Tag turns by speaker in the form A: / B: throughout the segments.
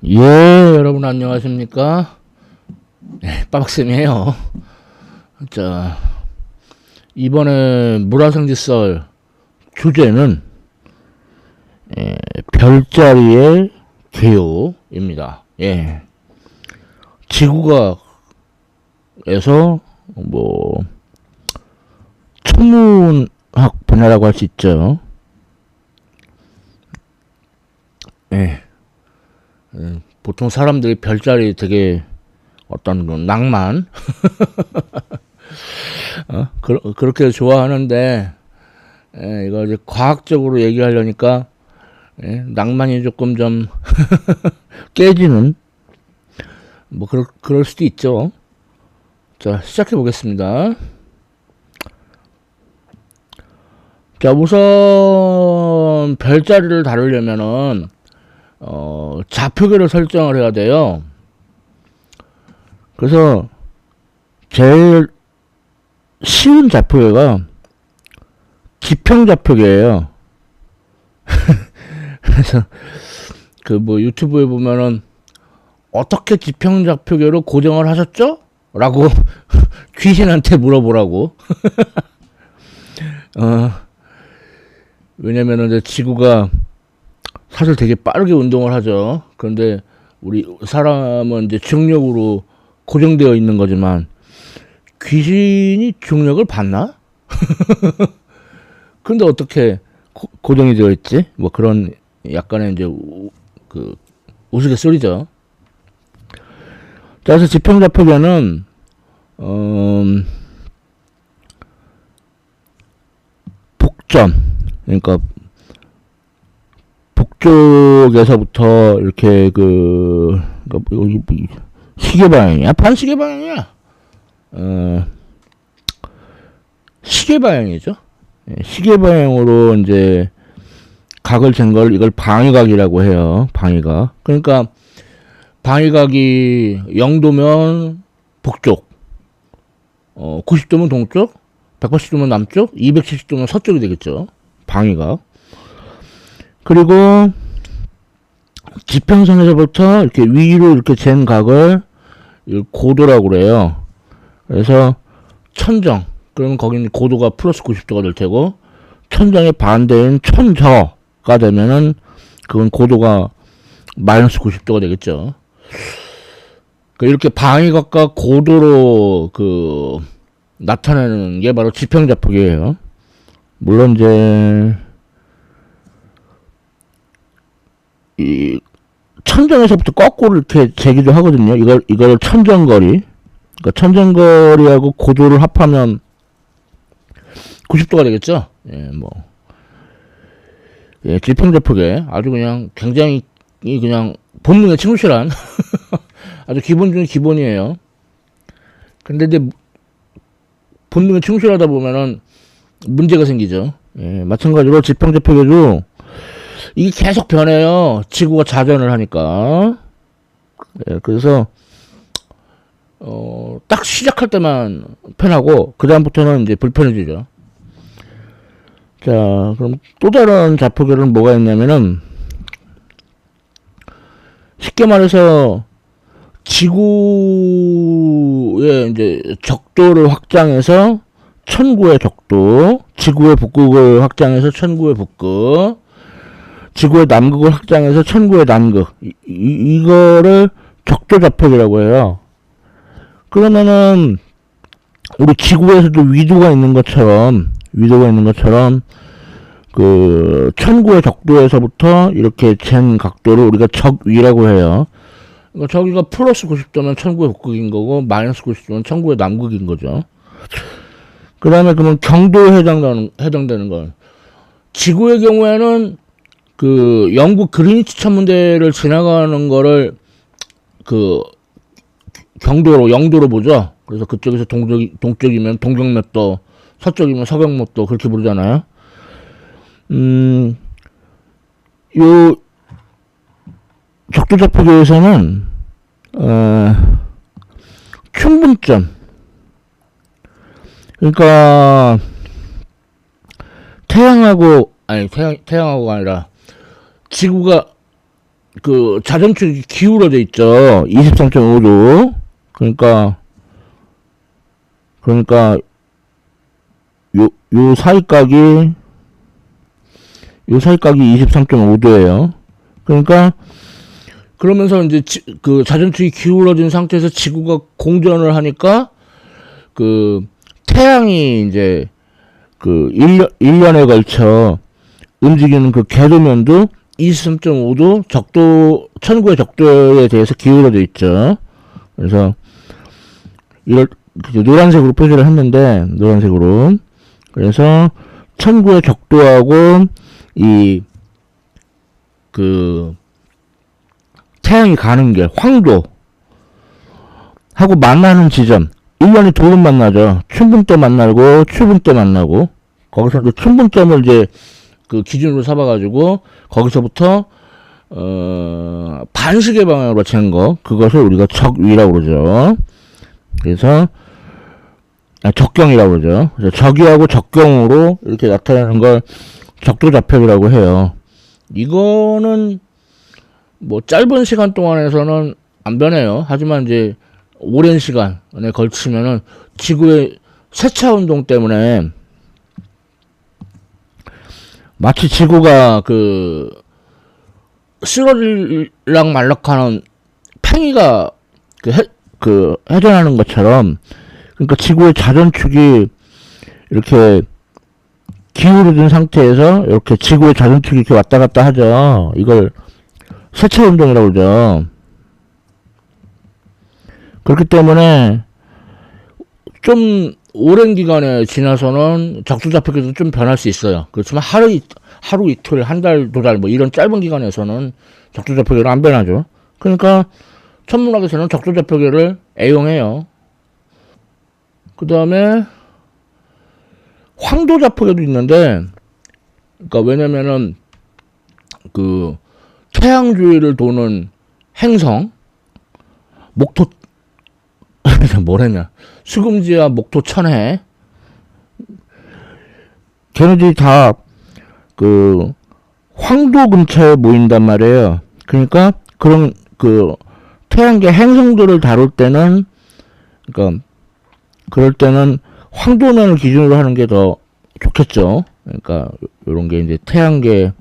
A: 예, 여러분 안녕하십니까? 네, 빠박쌤이에요. 자, 이번에 물화생지썰 주제는 별자리의 개요입니다. 예, 지구과에서 뭐 천문학 분야라고 할 수 있죠. 예. 보통 사람들이 별자리 되게 어떤 낭만 그렇게 좋아하는데 이거 이제 과학적으로 얘기하려니까 낭만이 조금 좀 깨지는 뭐 그럴 수도 있죠. 자, 시작해 보겠습니다. 자, 우선 별자리를 다루려면은 좌표계를 설정을 해야 돼요. 그래서 제일 쉬운 좌표계가 지평좌표계예요. 그래서 그 뭐 유튜브에 보면은 어떻게 지평좌표계로 고정을 하셨죠? 라고 귀신한테 물어보라고. 왜냐면은 이제 지구가 사실 되게 빠르게 운동을 하죠. 그런데 우리 사람은 이제 중력으로 고정되어 있는 거지만 귀신이 중력을 받나? 근데 어떻게 고정이 되어 있지? 뭐 그런 약간의 이제 그 우스갯소리죠. 그래서 지평좌표계는 북전, 그러니까 북쪽에서부터 이렇게 여기 시계 방향이야? 반시계 방향이야? 시계 방향이죠. 시계 방향으로 이제 각을 잰 걸 이걸 방위각이라고 해요. 방위각. 그러니까 방위각이 0도면 북쪽, 90도면 동쪽, 180도면 남쪽, 270도면 서쪽이 되겠죠. 방위각. 그리고 지평선에서부터 이렇게 위로 이렇게 잰 각을 고도라고 그래요. 그래서 천정, 그러면 거기는 고도가 플러스 90도가 될 테고, 천정의 반대인 천저가 되면은 그건 고도가 마이너스 90도가 되겠죠. 이렇게 방위각과 고도로 나타내는 게 바로 지평좌표계예요. 물론 이제 이 천정에서부터 거꾸로 이렇게 재기도 하거든요. 이걸 천정거리. 그러니까 천정거리하고 고도를 합하면 90도가 되겠죠. 지평좌표계 아주 그냥 굉장히 그냥 본능에 충실한 아주 기본 중에 기본이에요. 근데 이제 본능에 충실하다 보면은 문제가 생기죠. 마찬가지로 지평좌표계도 이게 계속 변해요. 지구가 자전을 하니까. 그래서 딱 시작할 때만 편하고 그 다음부터는 이제 불편해지죠. 자, 그럼 또 다른 좌표계는 뭐가 있냐면은 쉽게 말해서 지구의 이제 적도를 확장해서 천구의 적도, 지구의 북극을 확장해서 천구의 북극, 지구의 남극을 확장해서 천구의 남극, 이거를 적도좌표계라고 해요. 그러면은 우리 지구에서도 위도가 있는 것처럼 그 천구의 적도에서부터 이렇게 잰 각도를 우리가 적위라고 해요. 그러니까 저기가 플러스 90도면 천구의 북극인 거고 마이너스 90도면 천구의 남극인 거죠. 그 다음에 그러면 경도에 해당되는 건 지구의 경우에는 그 영국 그리니치 천문대를 지나가는 거를 그 경도로 영도로 보죠. 그래서 그쪽에서 동쪽이면 동경몇도, 서쪽이면 서경몇도 그렇게 부르잖아요. 요 적도좌표계에서는 충분점, 그러니까 태양하고가 아니라 지구가 그 자전축이 기울어져 있죠. 23.5도. 그러니까 요 사이각이 23.5도예요. 그러니까 그러면서 이제 그 자전축이 기울어진 상태에서 지구가 공전을 하니까 그 태양이 이제 그 1년에 걸쳐 움직이는 그 궤도면도 23.5도 천구의 적도에 대해서 기울어져 있죠. 그래서 노란색으로 표시를 했는데, 노란색으로. 그래서 천구의 적도하고 태양이 가는 길, 황도 하고 만나는 지점, 1년에 두 번 만나죠. 춘분 때 만나고 추분 때 만나고, 거기서 이제 춘분점을 이제 그 기준으로 삼아가지고 거기서부터 반시계 방향으로 재는 거, 그것을 우리가 적위라고 그러죠. 그래서 적경이라고 그러죠. 그래서 적위하고 적경으로 이렇게 나타내는 걸 적도좌표이라고 해요. 이거는 뭐 짧은 시간 동안에서는 안 변해요. 하지만 이제 오랜 시간에 걸치면은 지구의 세차 운동 때문에 마치 지구가 그 쓰러질락 말락하는 팽이가 회전하는 것처럼, 그러니까 지구의 자전축이 이렇게 기울어진 상태에서 이렇게 지구의 자전축이 이렇게 왔다 갔다 하죠. 이걸 세차 운동이라고 그러죠. 그렇기 때문에 좀 오랜 기간에 지나서는 적도좌표계도 좀 변할 수 있어요. 그렇지만 하루 이틀, 한 달, 두 달, 뭐 이런 짧은 기간에서는 적도좌표계는 안 변하죠. 그러니까 천문학에서는 적도좌표계를 애용해요. 그 다음에 황도좌표계도 있는데, 그러니까 왜냐면은 그 태양 주위를 도는 행성, 목토 뭐랬냐, 수금지와 목토 천해, 걔네들이 다 그 황도 근처에 모인단 말이에요. 그러니까 그런 그 태양계 행성들을 다룰 때는, 그러니까 그럴 때는 황도면을 기준으로 하는 게 더 좋겠죠. 그러니까 요런 게 이제 태양계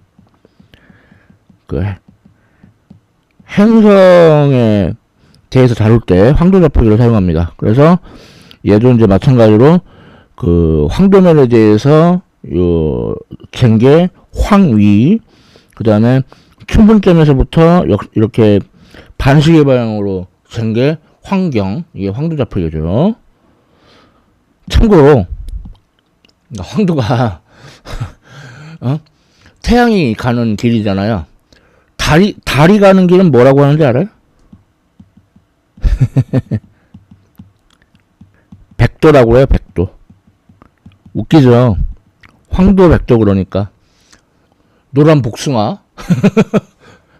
A: 그 행성에 대해서 다룰 때 황도좌표기를 사용합니다. 그래서 얘도 이제 마찬가지로 그 황도면에 대해서 잰게 황위, 그 다음에 춘분점에서부터 이렇게 반시계 방향으로 잰게 황경, 이게 황도좌표기죠. 참고로 황도가 태양이 가는 길이잖아요. 달이 가는 길은 뭐라고 하는지 알아요? 백도라고 해요. 백도. 웃기죠. 황도 백도. 그러니까 노란 복숭아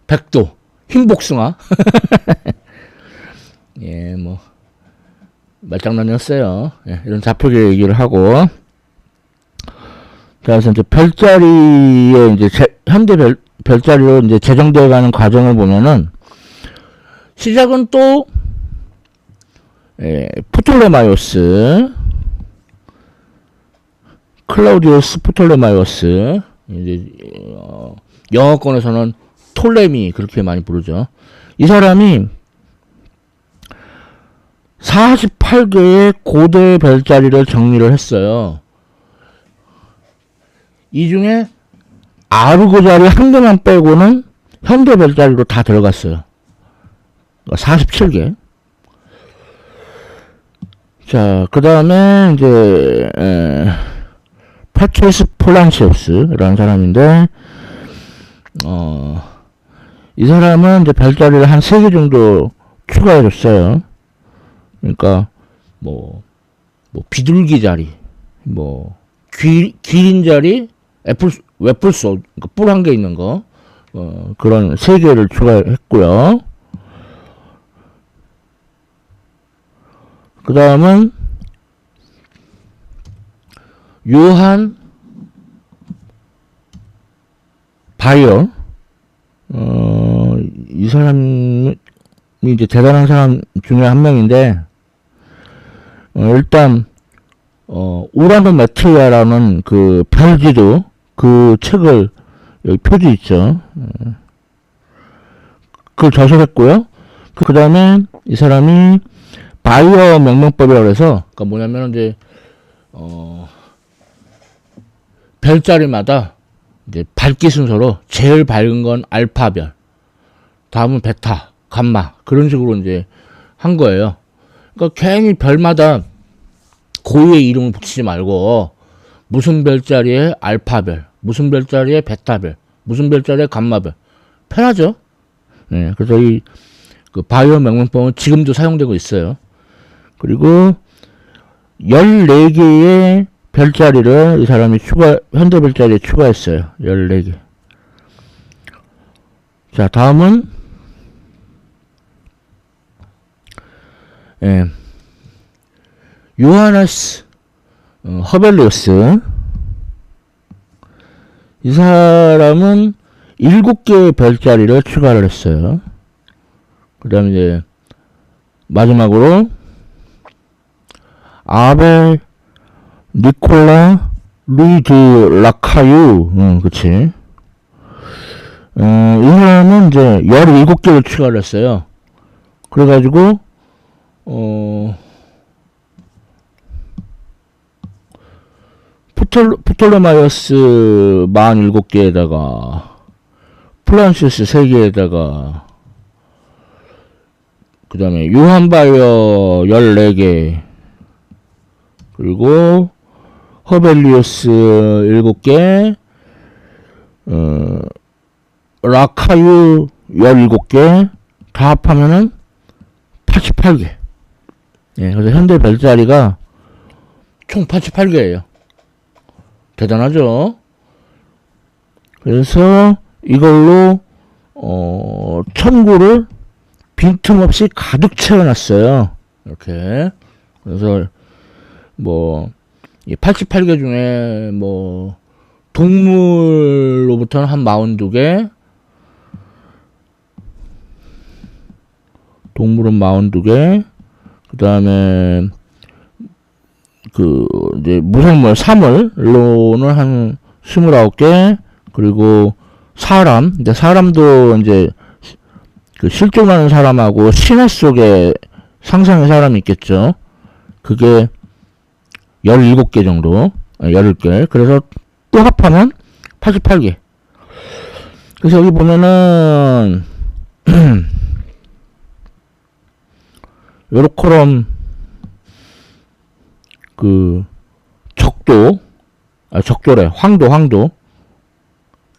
A: 백도, 흰 복숭아. 예, 뭐 말장난이었어요. 예, 이런 좌표계 얘기를 하고, 자, 그래서 이제 별자리에 이제 현대 별자리로 이제 재정되어 가는 과정을 보면은, 시작은 또 프톨레마이오스, 클라우디우스 프톨레마이오스, 이제 영어권에서는 톨레미 그렇게 많이 부르죠. 이 사람이 48개의 고대 별자리를 정리를 했어요. 이 중에 아르고자리 한 개만 빼고는 현대 별자리로 다 들어갔어요. 47개. 자, 그 다음에 이제 파체스 폴란시우스라는 사람인데, 이 사람은 이제 별자리를 한 3개 정도 추가해줬어요. 그러니까 비둘기 자리, 기린 자리, 웨플소, 그러니까 뿔 한 개 있는 거, 그런 3개를 추가했고요. 그 다음은 요한 바이어, 이 사람이 이제 대단한 사람 중에 한 명인데, 일단, 우라노 메트리아라는 그 별지도 그 책을 여기 표지 있죠. 그걸 저술했고요. 그 다음에 이 사람이 바이어 명명법이라고 해서, 그러니까 뭐냐면 이제, 별자리마다 이제 밝기 순서로 제일 밝은 건 알파별, 다음은 베타, 감마, 그런 식으로 이제 한 거예요. 그러니까 괜히 별마다 고유의 이름을 붙이지 말고, 무슨 별자리에 알파별, 무슨 별자리에 베타별, 무슨 별자리에 감마별. 편하죠? 네, 그래서 그 바이오 명명법은 지금도 사용되고 있어요. 그리고 14개의 별자리를 이 사람이 현대 별자리에 추가했어요. 14개. 자, 다음은, 요하네스 허벨리우스. 이 사람은 7개의 별자리를 추가를 했어요. 그 다음에 이제 마지막으로 아벨 니콜라 루이드 라카유. 그치. 이 사람은 이제 17개를 추가를 했어요. 그래가지고 프톨레마이어스 47개에다가 플란시스 3개에다가 그 다음에 요한바이어 14개, 그리고 허벨리우스 7개, 라카유 17개, 다 합하면은 88개. 예, 그래서 현대 별자리가 총 88개예요. 대단하죠? 그래서 이걸로 천구를 빈틈없이 가득 채워놨어요. 이렇게. 그래서 뭐 88개 중에 뭐 동물로부터는 한 42개, 동물은 42개, 그 다음에 그 이제 무생물 사물로는 한 29개, 그리고 사람, 이제 사람도 이제 그 실존하는 사람하고 신화 속에 상상의 사람이 있겠죠. 그게 17개 정도, 10개. 그래서 또 합하면 88개. 그래서 여기 보면은 요렇게럼 그 적도래. 황도.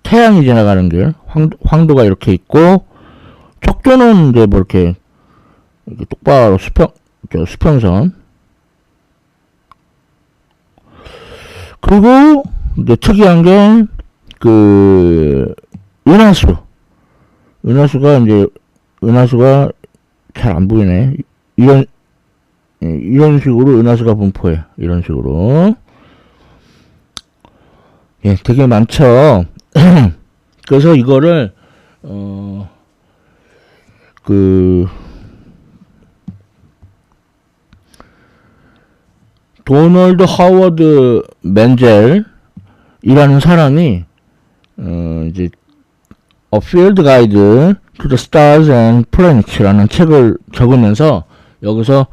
A: 태양이 지나가는 길, 황도가 이렇게 있고, 적도는 이제 뭐 이렇게 똑바로 수평선. 그리고 이제 특이한 게 그 은하수가 잘 안 보이네. 이런 식으로 은하수가 분포해. 이런 식으로. 예, 되게 많죠. 그래서 이거를 도널드 하워드 맨젤이라는 사람이 이제 A Field Guide to the Stars and Planets라는 책을 적으면서 여기서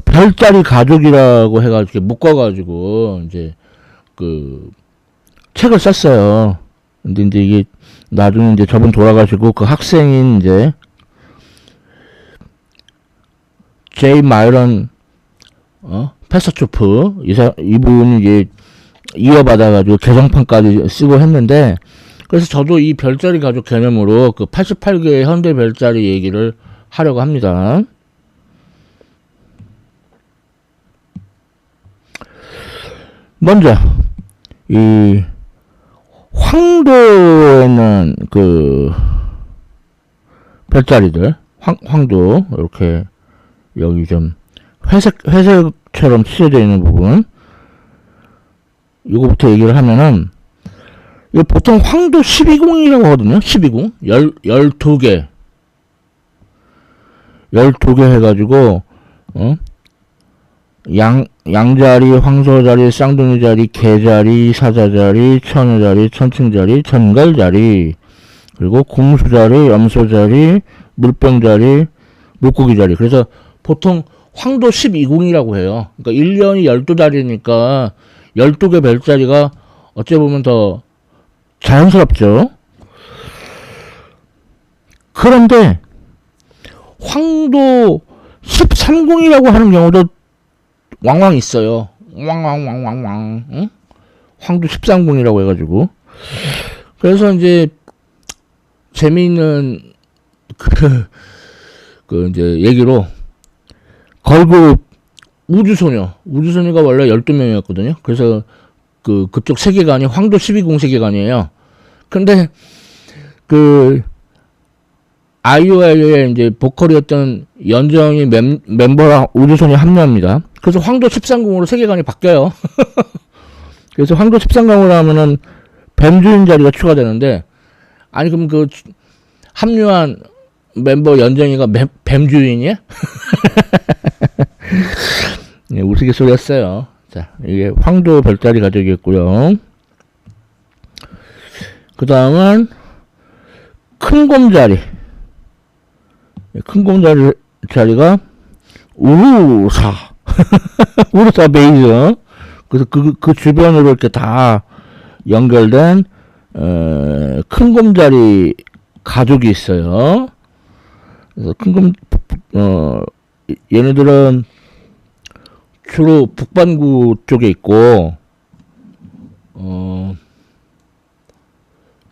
A: 별자리 가족이라고 해가지고 묶어가지고 이제 그 책을 썼어요. 근데 이제 이게 나중에 이제 저분 돌아가시고 그 학생인 이제 제이 마이런 패서초프 이분이 이제 이어받아가지고 개정판까지 쓰고 했는데, 그래서 저도 이 별자리 가족 개념으로 그 88개의 현대 별자리 얘기를 하려고 합니다. 먼저 이 황도에는 그 별자리들, 황도 이렇게 여기 좀 회색처럼 칠해져 있는 부분, 이거부터 얘기를 하면은, 이거 보통 황도 12궁이라고 하거든요. 12궁. 12개. 12개 해가지고, 양자리, 황소자리, 쌍둥이자리, 개자리, 사자자리, 처녀자리, 천칭자리, 천갈자리, 그리고 공수자리, 염소자리, 물병자리, 물고기자리. 그래서 보통 황도 12궁이라고 해요. 그러니까 1년이 12달이니까 12개 별자리가 어찌 보면 더 자연스럽죠. 그런데 황도 13궁이라고 하는 경우도 왕왕 있어요. 왕왕왕왕왕. 응? 황도 13궁이라고 해가지고. 그래서 이제 재미있는 이제 얘기로 걸그룹 우주소녀가 원래 12명이었거든요. 그래서 그쪽 세계관이 황도 12궁 세계관이에요. 근데 아이유의 이제 보컬이었던 연정이 멤버랑 우주소녀 합류합니다. 그래서 황도 13궁으로 세계관이 바뀌어요. 그래서 황도 13궁으로 하면은 뱀주인 자리가 추가되는데, 아니 그럼 합류한 멤버 연정이가 뱀주인이야? 네, 우스갯소리였어요. 자, 이게 황도 별자리 가족이었고요. 그 다음은 큰 곰자리. 큰 곰자리 자리가 우루사. 우루사 베이즈. 그래서 그 주변으로 이렇게 다 연결된, 큰 곰자리 가족이 있어요. 그래서 얘네들은 주로 북반구 쪽에 있고,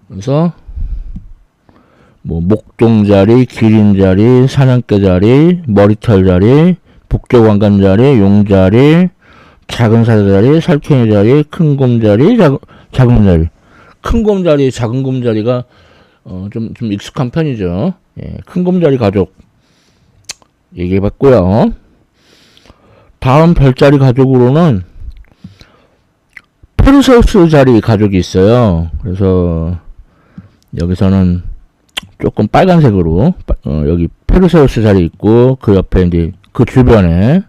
A: 그래서 뭐 목동자리, 기린자리, 사냥개자리, 머리털자리, 북쪽왕관자리, 용자리, 작은 사자자리, 살쾡이자리, 큰 곰자리, 작은 곰자리. 큰 곰자리, 작은 곰자리가 좀 익숙한 편이죠. 예, 큰 곰자리 가족 얘기해봤고요. 다음 별자리 가족으로는 페르세우스 자리 가족이 있어요. 그래서 여기서는 조금 빨간색으로 여기 페르세우스 자리 있고, 그 옆에 이제 그 주변에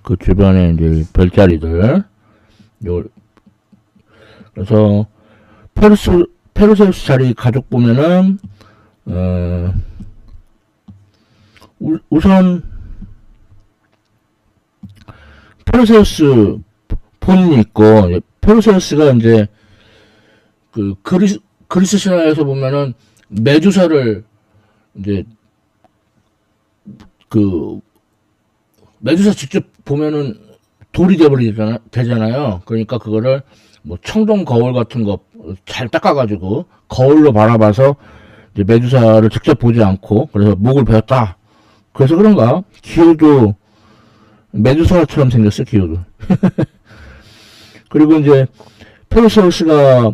A: 이제 별자리들. 그래서 페르세우스 자리 가족 보면은 우선 페르세우스 본인이 있고, 페르세우스가 이제 그리스 신화에서 보면은 메두사를 이제 메두사 직접 보면은 돌이 되잖아요. 그러니까 그거를 뭐 청동 거울 같은 거 잘 닦아가지고 거울로 바라봐서 이제 메두사를 직접 보지 않고, 그래서 목을 베었다. 그래서 그런가 기호도 메두사처럼 생겼어, 기호도. 그리고 이제 페르세우스가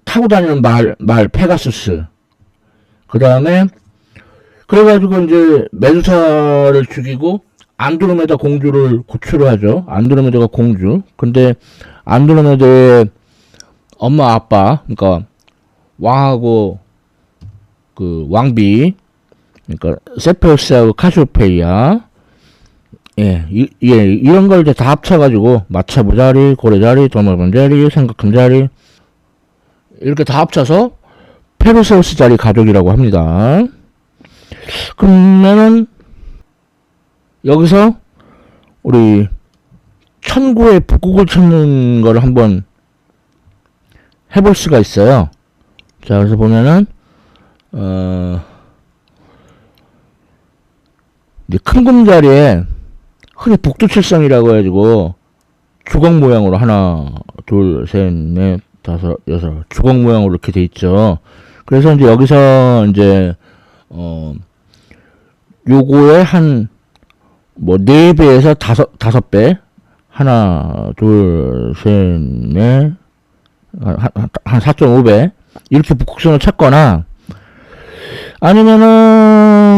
A: 타고 다니는 말 페가수스. 그 다음에 그래가지고 이제 메두사를 죽이고 안드로메다 공주를 구출을 하죠. 안드로메다가 공주. 근데 안드로메다의 엄마 아빠, 그러니까 왕하고 왕비, 그러니까 세페우스하고 카시오페이아, 이런 걸 이제 다 합쳐가지고 마차부자리, 고래자리, 도마뱀자리, 삼각함자리 이렇게 다 합쳐서 페르세우스 자리 가족이라고 합니다. 그러면은 여기서 우리 천구의 북극을 찾는 거를 한번 해볼 수가 있어요. 자, 그래서 보면은 이제 큰 곰자리에 흔히 북두칠성이라고 해가지고 주걱 모양으로 하나, 둘, 셋, 넷, 다섯, 여섯 주걱 모양으로 이렇게 돼 있죠. 그래서 이제 여기서 이제 요거에 뭐 4배에서 5배 하나, 둘, 셋, 넷, 한 4.5배 이렇게 북극선을 찾거나, 아니면은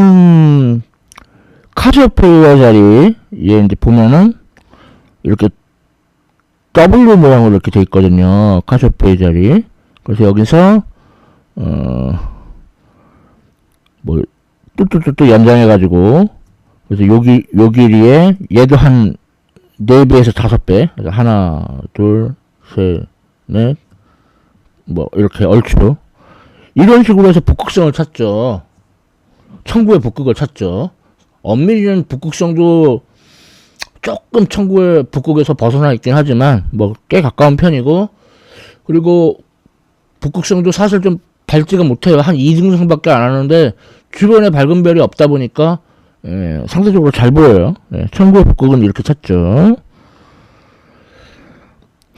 A: 카시오페이아 자리 얘 이제 보면은 이렇게 W 모양으로 이렇게 돼 있거든요. 카시오페이아 자리. 그래서 여기서 뭐 뚜뚜뚜뚜 연장해가지고, 그래서 요 길이에 얘도 한 4배에서 5배. 하나, 둘, 셋, 넷, 뭐, 이렇게 얼추. 이런 식으로 해서 북극성을 찾죠. 천구의 북극을 찾죠. 엄밀히는 북극성도 조금 천구의 북극에서 벗어나 있긴 하지만, 뭐, 꽤 가까운 편이고, 그리고 북극성도 사실 좀 밝지가 못해요. 한 2등승밖에 안 하는데, 주변에 밝은 별이 없다 보니까, 상대적으로 잘 보여요. 천구의 북극은 이렇게 찾죠.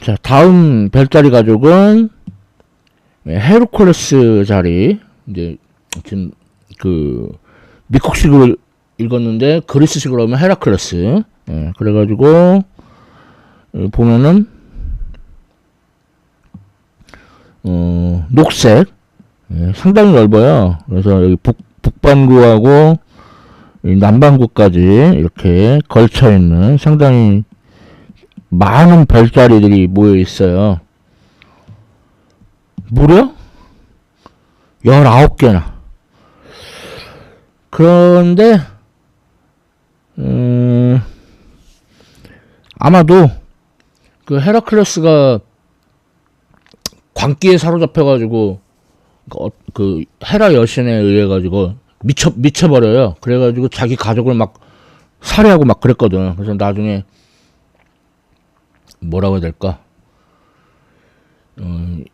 A: 자, 다음 별자리 가족은, 헤르큘레스 자리. 이제, 지금, 미국식으로 읽었는데, 그리스식으로 하면 헤라클레스. 그래가지고, 보면은, 녹색. 상당히 넓어요. 그래서 여기 북반구하고 남반구까지 이렇게 걸쳐있는 상당히 많은 별자리들이 모여 있어요. 무려 19개나. 그런데, 아마도 그 헤라클레스가 광기에 사로잡혀가지고 그 헤라 여신에 의해 가지고 미쳐버려요. 그래가지고 자기 가족을 막 살해하고 막 그랬거든. 그래서 나중에 뭐라고 해야 될까?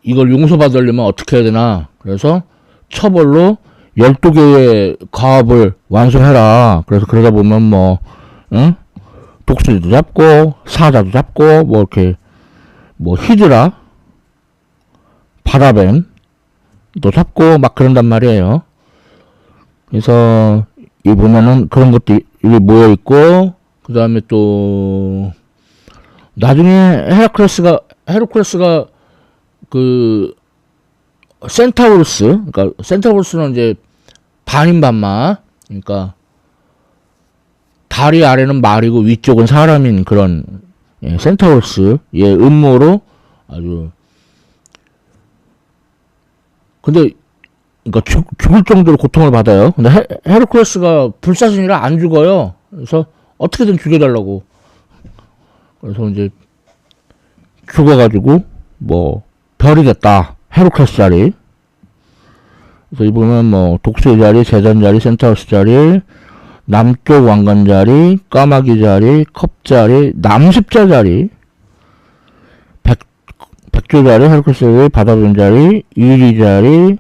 A: 이걸 용서받으려면 어떻게 해야 되나? 그래서 처벌로 12개의 가업을 완수해라. 그래서 그러다 보면 뭐, 응? 독수리도 잡고, 사자도 잡고, 뭐 이렇게, 뭐 히드라, 바다뱀도 잡고 막 그런단 말이에요. 그래서 이 보면은 그런 것도 여기 모여 있고, 그 다음에 또 나중에 헤라클레스가 그 센타우루스, 그러니까 센타우루스는 이제 반인 반마, 그러니까 다리 아래는 말이고 위쪽은 사람인 그런 센타우루스의 음모로 아주, 근데 그러니까 죽을 정도로 고통을 받아요. 근데 헤르큘레스가 불사신이라 안 죽어요. 그래서 어떻게든 죽여달라고. 그래서 이제 죽어가지고 뭐 별이 됐다. 헤르큘레스 자리. 그래서 이 보면 뭐 독수리 자리, 제전 자리, 센타우루스 자리, 남쪽 왕관 자리, 까마귀 자리, 컵 자리, 남십자 자리, 백조 자리, 헤르큘레스 자리, 바다뱀 자리, 이리 자리,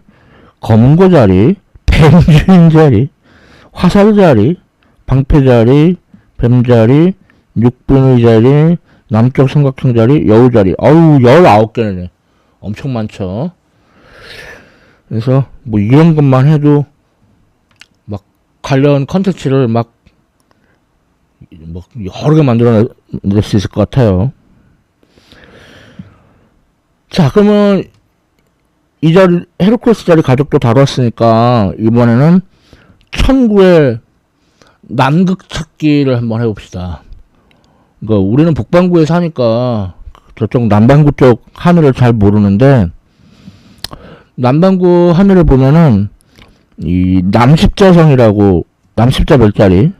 A: 검은고 자리, 뱀주인 자리, 화살 자리, 방패 자리, 뱀 자리, 육분의 자리, 남쪽 삼각형 자리, 여우 자리. 어우, 19개네. 엄청 많죠. 그래서 뭐 이런 것만 해도 막 관련 컨텐츠를 막 여러 개 만들어낼 수 있을 것 같아요. 자, 그러면 이 자리, 헤르큘레스 자리 가족도 다뤘으니까 이번에는 천구의 남극 찾기를 한번 해봅시다. 그러니까 우리는 북반구에 사니까 저쪽 남반구 쪽 하늘을 잘 모르는데, 남반구 하늘을 보면은 이 남십자성이라고, 남십자 별자리,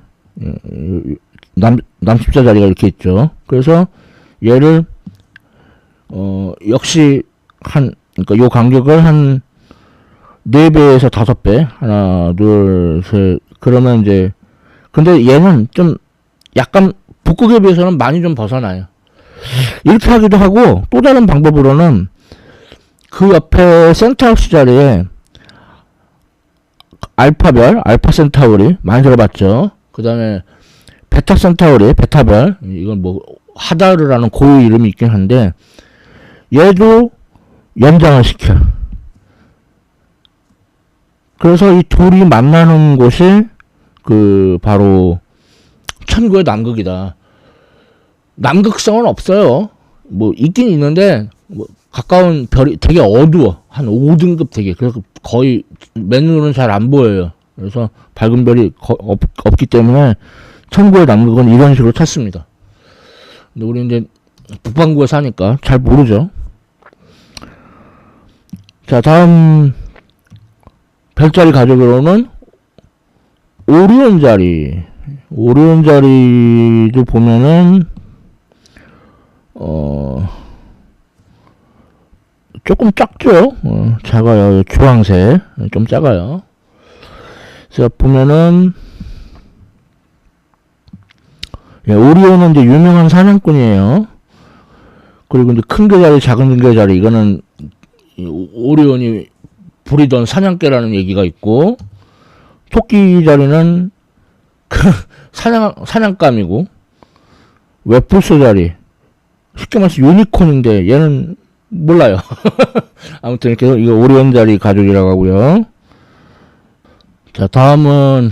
A: 남십자 자리가 이렇게 있죠. 그래서 얘를 역시 그러니까 요 간격을 한 4배에서 5배, 하나, 둘, 셋, 그러면 이제, 근데 얘는 좀 약간 북극에 비해서는 많이 좀 벗어나요. 이렇게 하기도 하고, 또 다른 방법으로는 그 옆에 센타우루스 자리에 알파별, 알파 센타우리 많이 들어봤죠. 그 다음에 베타 센타우리, 베타별, 이건 뭐 하다르라는 고유 이름이 있긴 한데, 얘도 연장을 시켜. 그래서 이 둘이 만나는 곳이 바로 천구의 남극이다. 남극성은 없어요. 뭐 있긴 있는데 뭐 가까운 별이 되게 어두워. 한 5등급 되게. 그래서 거의 맨눈으로는 잘 안 보여요. 그래서 밝은 별이 없기 때문에 천구의 남극은 이런 식으로 찾습니다. 근데 우리 이제 북반구에 사니까 잘 모르죠. 자, 다음 별자리 가족으로는 오리온 자리. 오리온 자리도 보면은, 조금 작죠? 작아요. 주황색. 좀 작아요. 그래서 보면은, 예, 오리온은 이제 유명한 사냥꾼이에요. 그리고 이제 큰 개자리, 작은 개자리, 이거는 오리온이 부리던 사냥개라는 얘기가 있고, 토끼 자리는 사냥감이고, 웹풀스 자리, 쉽게 말해서 유니콘인데 얘는 몰라요. 아무튼 이렇게 이거 오리온 자리 가족이라고 하고요. 자, 다음은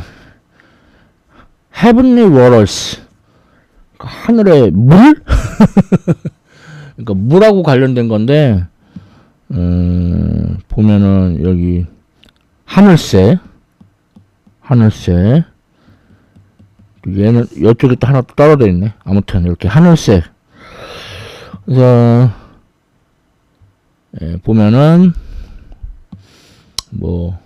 A: 헤븐리 워러스, 하늘의 물? 그러니까 물하고 관련된 건데, 보면은 여기 하늘색, 얘는 이쪽에 또 하나 또 떨어져 있네. 아무튼 이렇게 하늘색. 그래서 보면은 뭐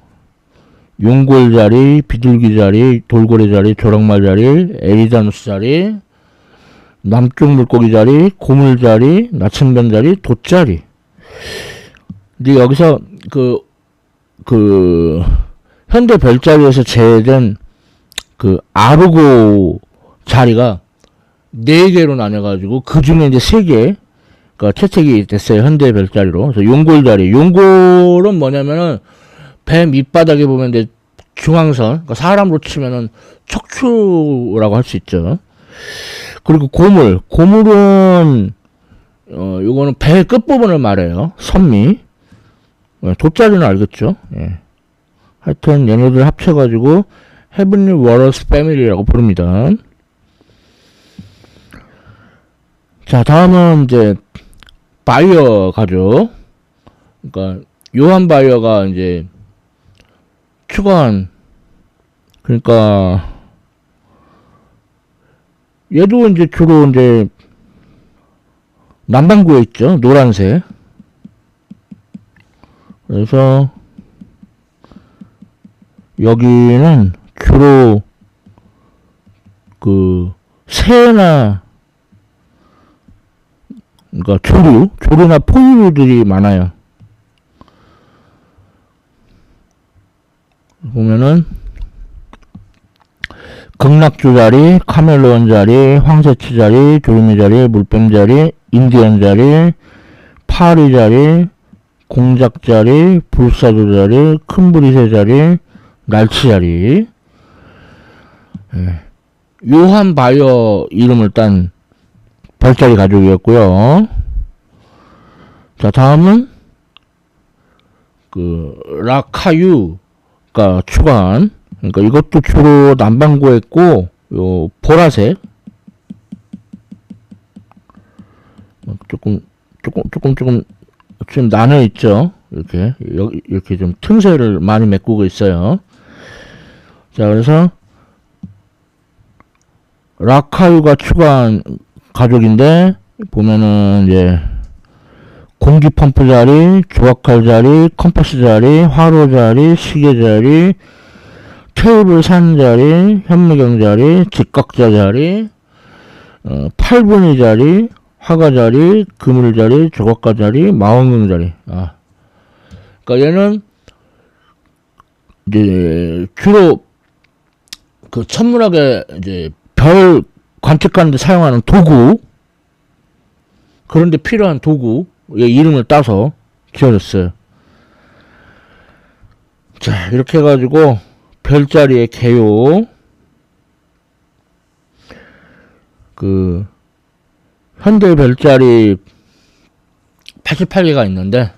A: 용골 자리, 비둘기 자리, 돌고래 자리, 조랑말 자리, 에리다누스 자리, 남쪽 물고기 자리, 고물 자리, 나침반 자리, 돛자리. 근데 여기서 현대 별자리에서 제외된 아르고 자리가 4개로 나뉘어가지고, 그 중에 이제 3개, 채택이 됐어요. 현대 별자리로. 그래서 용골 자리. 용골은 뭐냐면은, 배 밑바닥에 보면 이제 중앙선, 그러니까 사람으로 치면은 척추라고 할 수 있죠. 그리고 고물은, 요거는 배 끝부분을 말해요. 선미. 돛자리는 알겠죠? 예. 하여튼, 얘네들 합쳐가지고, 헤븐리 워러스 패밀리라고 부릅니다. 자, 다음은 이제, 바이어 가죠. 그러니까, 요한 바이어가 이제, 추가한, 그러니까, 얘도 이제 주로 이제, 남반구에 있죠. 노란색. 그래서, 여기는 주로, 새나, 그러니까 조류나 포유류들이 많아요. 보면은, 극락주 자리, 카멜로온 자리, 황새치 자리, 조르미 자리, 물뱀 자리, 인디언 자리, 파리 자리, 공작 자리, 불사조 자리, 큰부리새 자리, 날치 자리. 예. 요한 바이어 이름을 딴 별자리 가족이었고요. 자, 다음은 라카유가 추가한, 그러니까 이것도 주로 남반구에 있고, 요 보라색, 조금 지금 나눠 있죠. 이렇게 좀 틈새를 많이 메꾸고 있어요. 자, 그래서 라카유가 추가한 가족인데, 보면은 이제 공기 펌프 자리, 조각칼 자리, 컴퍼스 자리, 화로 자리, 시계 자리, 테이블 산 자리, 현무경 자리, 직각자 자리, 8분의 자리, 화가 자리, 그물 자리, 조각가 자리, 망원경 자리. 그러니까 얘는 이제 주로 천문학에 이제 별 관측하는데 사용하는 도구, 그런데 필요한 도구의 이름을 따서 지어졌어요. 자, 이렇게 해가지고 별자리의 개요, 현대 별자리 88개가 있는데,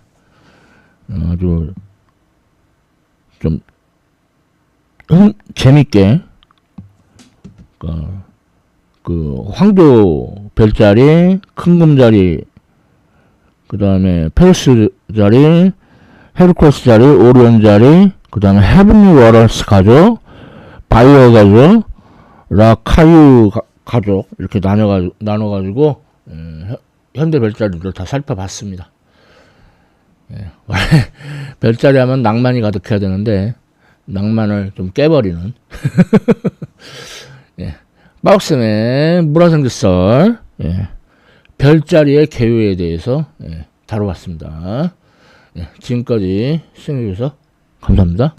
A: 아주 좀 재밌게 황도 별자리, 큰금자리, 그 다음에 페르스 자리, 헤르쿠레스 자리, 오리온 자리, 그 다음에 헤븐리 워러스 가족, 바이어 가족, 라카유 가족, 이렇게 나눠가지고 현대 별자리를 다 살펴봤습니다. 원래 별자리 하면 낭만이 가득해야 되는데, 낭만을 좀 깨버리는 예. 박쌤의 물화생지설 예. 별자리의 개요에 대해서 예. 다뤄봤습니다. 예. 지금까지 시청해주셔서 감사합니다.